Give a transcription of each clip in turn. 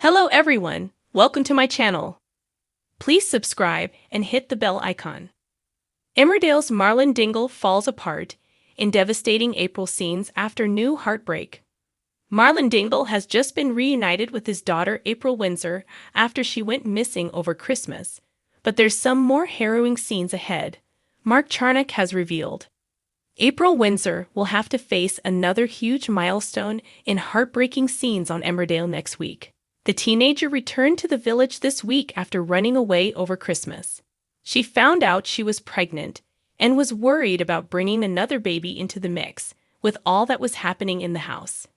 Hello everyone, welcome to my channel. Please subscribe and hit the bell icon. Emmerdale's Marlon Dingle falls apart in devastating April scenes after new heartbreak. Marlon Dingle has just been reunited with his daughter April Windsor after she went missing over Christmas, but there's some more harrowing scenes ahead, Mark Charnock has revealed. April Windsor will have to face another huge milestone in heartbreaking scenes on Emmerdale next week. The teenager returned to the village this week after running away over Christmas. She found out she was pregnant and was worried about bringing another baby into the mix with all that was happening in the house.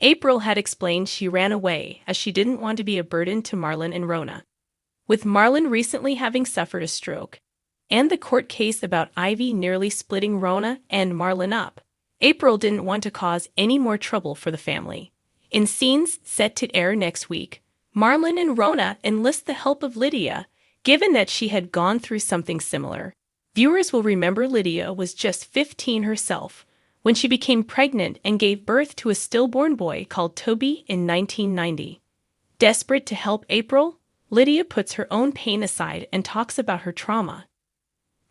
April had explained she ran away as she didn't want to be a burden to Marlon and Rona. With Marlon recently having suffered a stroke, and the court case about Ivy nearly splitting Rona and Marlon up, April didn't want to cause any more trouble for the family. In scenes set to air next week, Marlon and Rona enlist the help of Lydia, given that she had gone through something similar. Viewers will remember Lydia was just 15 herself when she became pregnant and gave birth to a stillborn boy called Toby in 1990. Desperate to help April, Lydia puts her own pain aside and talks about her trauma.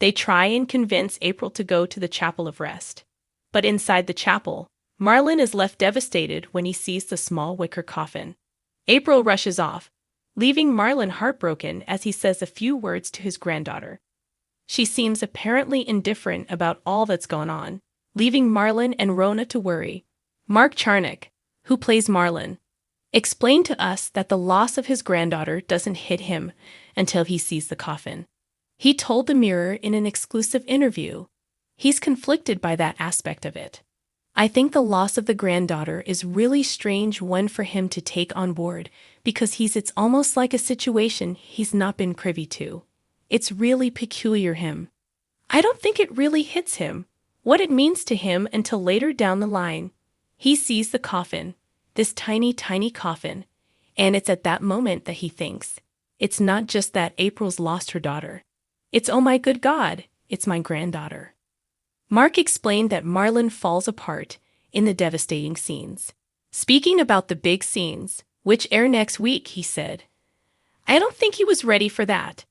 They try and convince April to go to the Chapel of Rest. But inside the chapel, Marlon is left devastated when he sees the small wicker coffin. April rushes off, leaving Marlon heartbroken as he says a few words to his granddaughter. She seems apparently indifferent about all that's gone on, leaving Marlon and Rona to worry. Mark Charnock, who plays Marlon, explained to us that the loss of his granddaughter doesn't hit him until he sees the coffin. He told the Mirror in an exclusive interview he's conflicted by that aspect of it. I think the loss of the granddaughter is really strange one for him to take on board because it's almost like a situation he's not been privy to. It's really peculiar him. I don't think it really hits him what it means to him until later down the line. He sees the coffin, this tiny coffin, and it's at that moment that he thinks, it's not just that April's lost her daughter. It's, oh my good God, it's my granddaughter. Mark explained that Marlon falls apart in the devastating scenes. Speaking about the big scenes, which air next week, he said, I don't think he was ready for that.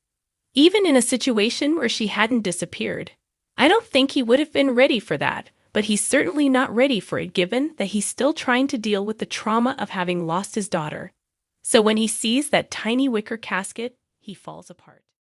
Even in a situation where she hadn't disappeared, I don't think he would have been ready for that, but he's certainly not ready for it given that he's still trying to deal with the trauma of having lost his daughter. So when he sees that tiny wicker casket, he falls apart.